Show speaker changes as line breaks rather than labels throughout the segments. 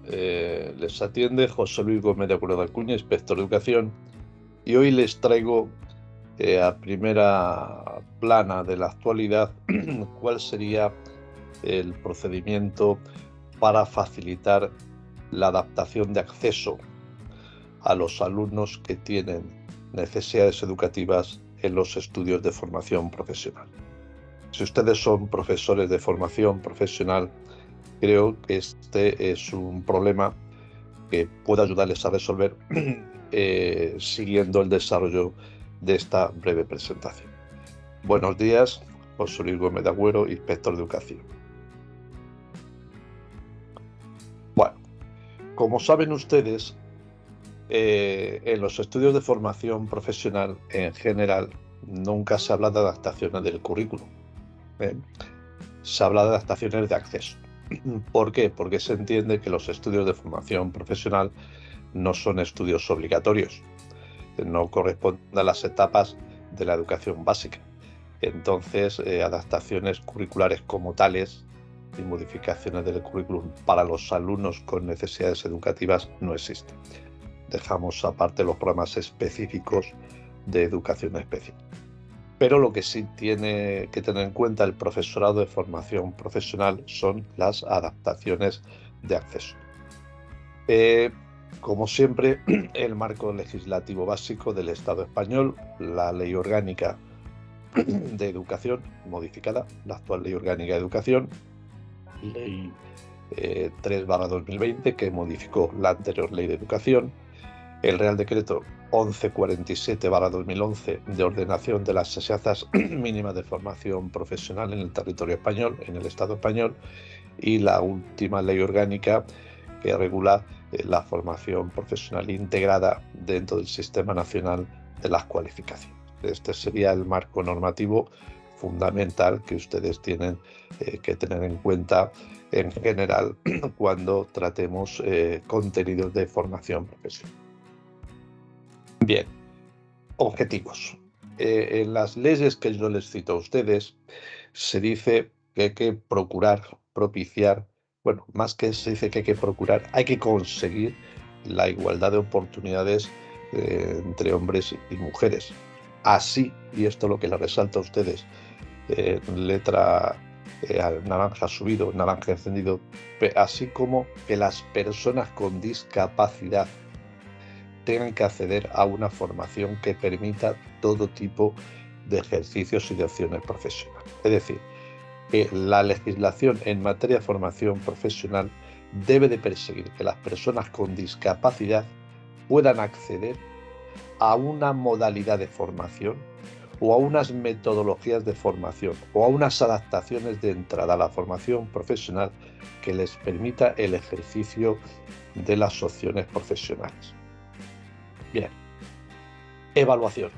Les atiende José Luis Gómez de Acuerdo de Acuña, inspector de educación, y hoy les traigo a primera plana de la actualidad cuál sería el procedimiento para facilitar la adaptación de acceso a los alumnos que tienen necesidades educativas en los estudios de formación profesional. Si ustedes son profesores de formación profesional, creo que este es un problema que puede ayudarles a resolver siguiendo el desarrollo de esta breve presentación. Buenos días, José Luis Gómez de Agüero, inspector de educación. Bueno, como saben ustedes, en los estudios de formación profesional en general nunca se habla de adaptaciones del currículum. Se habla de adaptaciones de acceso. ¿Por qué? Porque se entiende que los estudios de formación profesional no son estudios obligatorios, no corresponden a las etapas de la educación básica. Entonces, adaptaciones curriculares como tales y modificaciones del currículum para los alumnos con necesidades educativas no existen. Dejamos aparte los programas específicos de educación especial. Pero lo que sí tiene que tener en cuenta el profesorado de formación profesional son las adaptaciones de acceso. Como siempre, el marco legislativo básico del Estado español, la Ley Orgánica de Educación modificada, la actual Ley Orgánica de Educación, Ley 3/2020, que modificó la anterior Ley de Educación, el Real Decreto 1147/2011 de ordenación de las enseñanzas mínimas de formación profesional en el territorio español, en el Estado español, y la última ley orgánica que regula la formación profesional integrada dentro del Sistema Nacional de las Cualificaciones. Este sería el marco normativo fundamental que ustedes tienen que tener en cuenta en general cuando tratemos contenidos de formación profesional. Bien, objetivos. En las leyes que yo les cito a ustedes, se dice que hay que procurar propiciar, bueno, más que se dice que hay que procurar, hay que conseguir la igualdad de oportunidades entre hombres y mujeres. Así, y esto es lo que les resalta a ustedes, letra naranja subido, naranja encendido, así como que las personas con discapacidad tengan que acceder a una formación que permita todo tipo de ejercicios y de opciones profesionales. Es decir, que la legislación en materia de formación profesional debe de perseguir que las personas con discapacidad puedan acceder a una modalidad de formación o a unas metodologías de formación o a unas adaptaciones de entrada a la formación profesional que les permita el ejercicio de las opciones profesionales. Bien, evaluación.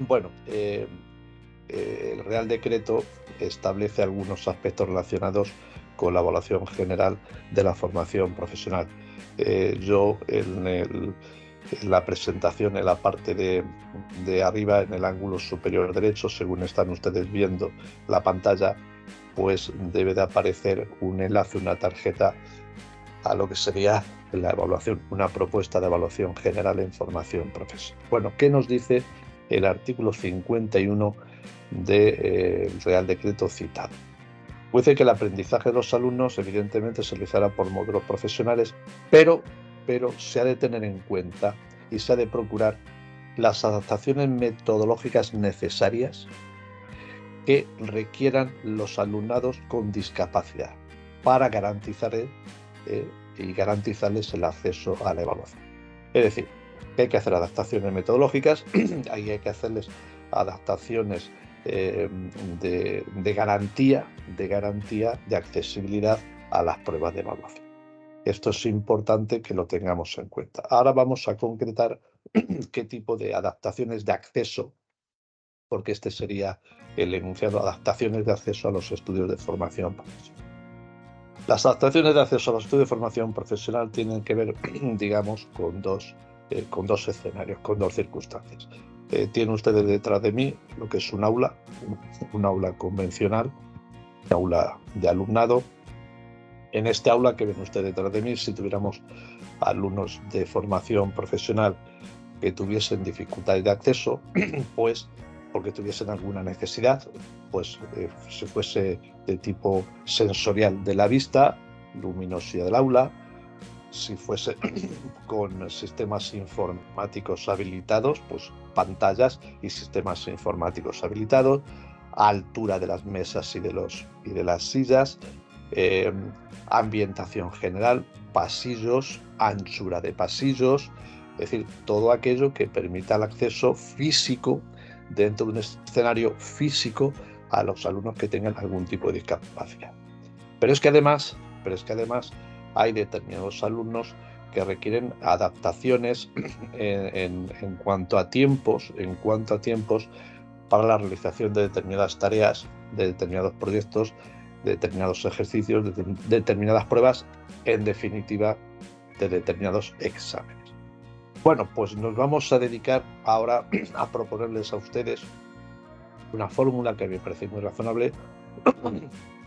Bueno, el Real Decreto establece algunos aspectos relacionados con la evaluación general de la formación profesional. Yo en la presentación, en la parte de arriba, en el ángulo superior derecho, según están ustedes viendo la pantalla, pues debe de aparecer un enlace, una tarjeta a lo que sería la evaluación, una propuesta de evaluación general en formación profesional. Bueno, ¿qué nos dice el artículo 51 del Real Decreto citado? Dice que el aprendizaje de los alumnos evidentemente se realizará por módulos profesionales, pero se ha de tener en cuenta y se ha de procurar las adaptaciones metodológicas necesarias que requieran los alumnados con discapacidad para garantizar y garantizarles el acceso a la evaluación. Es decir, que hay que hacer adaptaciones metodológicas, hay que hacerles adaptaciones de garantía de accesibilidad a las pruebas de evaluación. Esto es importante que lo tengamos en cuenta. Ahora vamos a concretar qué tipo de adaptaciones de acceso, porque este sería el enunciado, adaptaciones de acceso a los estudios de formación profesional. Las adaptaciones de acceso a los estudios de formación profesional tienen que ver, digamos, con dos escenarios, con dos circunstancias. Tienen ustedes detrás de mí lo que es un aula convencional, un aula de alumnado, En este aula que ven ustedes detrás de mí, si tuviéramos alumnos de formación profesional que tuviesen dificultades de acceso, pues porque tuviesen alguna necesidad, pues si fuese de tipo sensorial de la vista, luminosidad del aula, si fuese con sistemas informáticos habilitados, pues pantallas y sistemas informáticos habilitados, altura de las mesas y de las sillas, ambientación general, pasillos, anchura de pasillos, es decir, todo aquello que permita el acceso físico dentro de un escenario físico a los alumnos que tengan algún tipo de discapacidad. Pero es que además hay determinados alumnos que requieren adaptaciones en cuanto a tiempos para la realización de determinadas tareas, de determinados proyectos, de determinados ejercicios, de determinadas pruebas, en definitiva, de determinados exámenes. Bueno, pues nos vamos a dedicar ahora a proponerles a ustedes una fórmula que me parece muy razonable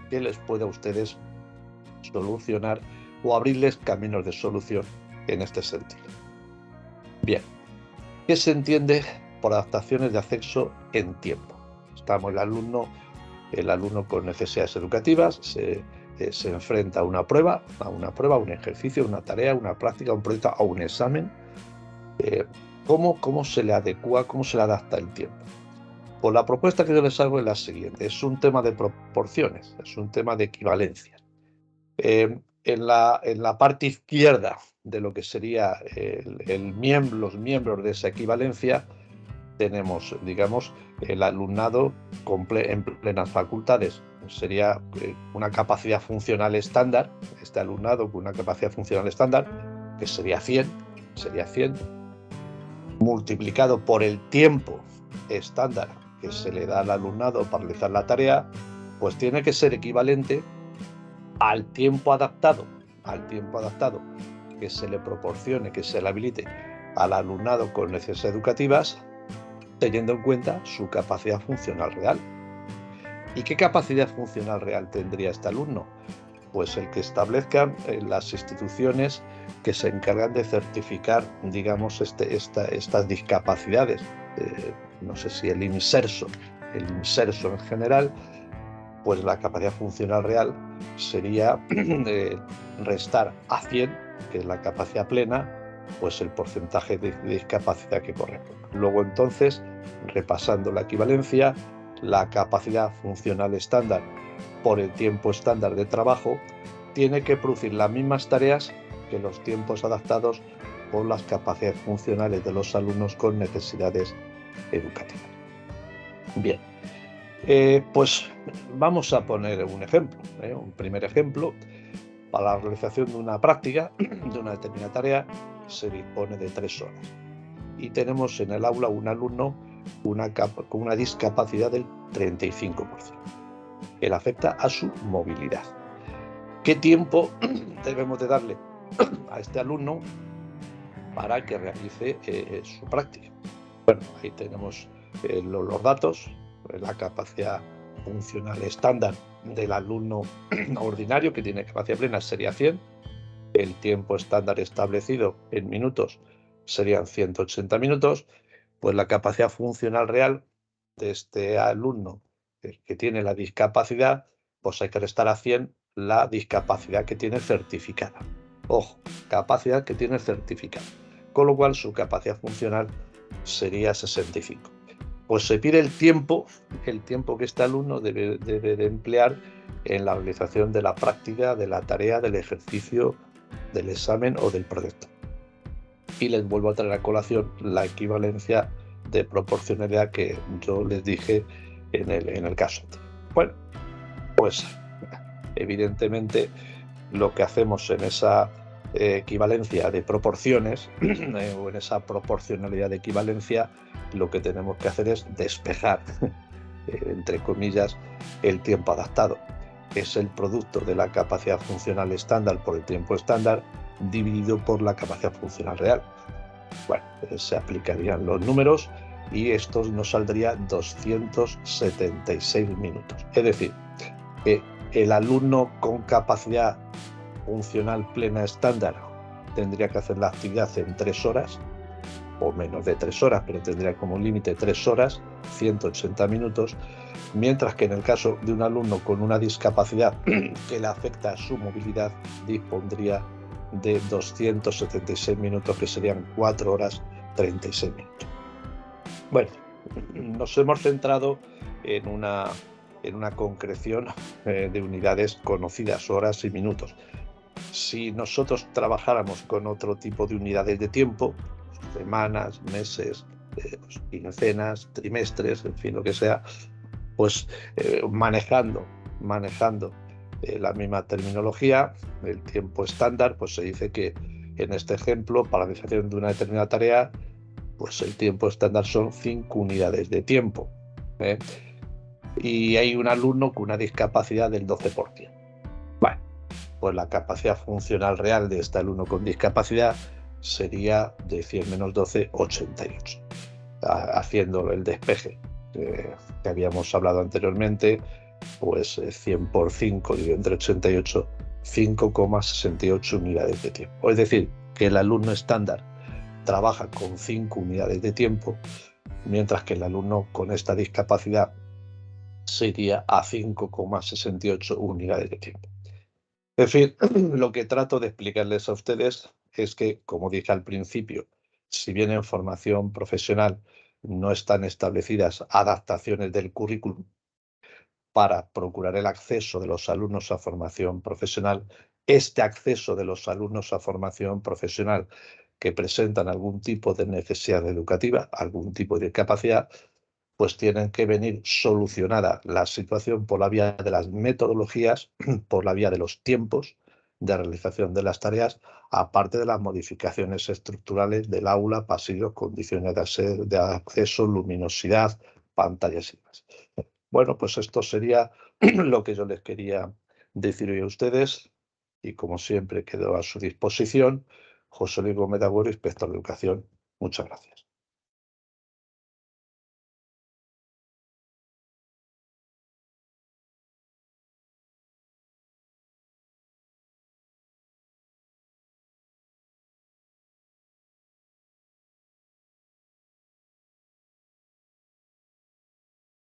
que les pueda a ustedes solucionar o abrirles caminos de solución en este sentido. Bien, ¿qué se entiende por adaptaciones de acceso en tiempo? Estamos el alumno con necesidades educativas se enfrenta a una prueba, un ejercicio, una tarea, una práctica, un proyecto, a un examen. ¿Cómo se le adecua, cómo se le adapta el tiempo? Pues la propuesta que yo les hago es la siguiente: es un tema de proporciones, es un tema de equivalencia. En la parte izquierda de lo que sería los miembros de esa equivalencia tenemos, digamos, el alumnado en plenas facultades. Sería una capacidad funcional estándar, este alumnado con una capacidad funcional estándar, que sería 100, multiplicado por el tiempo estándar que se le da al alumnado para realizar la tarea, pues tiene que ser equivalente al tiempo adaptado que se le proporcione, que se le habilite al alumnado con necesidades educativas, teniendo en cuenta su capacidad funcional real. ¿Y qué capacidad funcional real tendría este alumno? Pues el que establezcan las instituciones que se encargan de certificar, digamos, estas discapacidades. No sé si el INSERSO en general, pues la capacidad funcional real sería restar a 100, que es la capacidad plena, pues el porcentaje de discapacidad que corresponde. Luego entonces, repasando la equivalencia, la capacidad funcional estándar por el tiempo estándar de trabajo tiene que producir las mismas tareas que los tiempos adaptados por las capacidades funcionales de los alumnos con necesidades educativas. Bien, pues vamos a poner un ejemplo, un primer ejemplo. Para la realización de una práctica, de una determinada tarea, se dispone de 3 horas. Y tenemos en el aula un alumno con una discapacidad del 35%. Que le afecta a su movilidad. ¿Qué tiempo debemos de darle a este alumno para que realice su práctica? Bueno, ahí tenemos los datos, la capacidad funcional estándar del alumno ordinario que tiene capacidad plena sería 100, el tiempo estándar establecido en minutos serían 180 minutos, pues la capacidad funcional real de este alumno que tiene la discapacidad, pues hay que restar a 100 la discapacidad que tiene certificada. Ojo, capacidad que tiene certificada, con lo cual su capacidad funcional sería 65. Pues se pide el tiempo que este alumno debe de emplear en la realización de la práctica, de la tarea, del ejercicio, del examen o del proyecto. Y les vuelvo a traer a colación la equivalencia de proporcionalidad que yo les dije en el caso. Bueno, pues evidentemente lo que hacemos en esa equivalencia de proporciones o en esa proporcionalidad de equivalencia, lo que tenemos que hacer es despejar, entre comillas, el tiempo adaptado. Es el producto de la capacidad funcional estándar por el tiempo estándar dividido por la capacidad funcional real. Bueno, se aplicarían los números y esto nos saldría 276 minutos. Es decir, que el alumno con capacidad funcional plena estándar tendría que hacer la actividad en 3 horas, o menos de 3 horas, pero tendría como límite 3 horas, 180 minutos, mientras que en el caso de un alumno con una discapacidad que le afecta a su movilidad, dispondría de 276 minutos, que serían 4 horas 36 minutos. Bueno, nos hemos centrado en una concreción de unidades conocidas, horas y minutos. Si nosotros trabajáramos con otro tipo de unidades de tiempo, semanas, meses, quincenas, trimestres, en fin, lo que sea, pues manejando la misma terminología, el tiempo estándar, pues se dice que en este ejemplo, para la realización de una determinada tarea, pues el tiempo estándar son 5 unidades de tiempo. Y hay un alumno con una discapacidad del 12%. Bueno, pues la capacidad funcional real de este alumno con discapacidad sería de 100 menos 12, 88. Haciendo el despeje que habíamos hablado anteriormente, pues 100 por 5 dividido entre 88, 5,68 unidades de tiempo. Es decir, que el alumno estándar trabaja con 5 unidades de tiempo, mientras que el alumno con esta discapacidad sería a 5,68 unidades de tiempo. En fin, lo que trato de explicarles a ustedes es que, como dije al principio, si bien en formación profesional no están establecidas adaptaciones del currículum para procurar el acceso de los alumnos a formación profesional, este acceso de los alumnos a formación profesional que presentan algún tipo de necesidad educativa, algún tipo de discapacidad, pues tienen que venir solucionada la situación por la vía de las metodologías, por la vía de los tiempos de realización de las tareas, aparte de las modificaciones estructurales del aula, pasillos, condiciones de acceso, luminosidad, pantallas y demás. Bueno, pues esto sería lo que yo les quería decir hoy a ustedes, y como siempre quedo a su disposición. José Luis Gómez de Agüero, inspector de educación. Muchas gracias.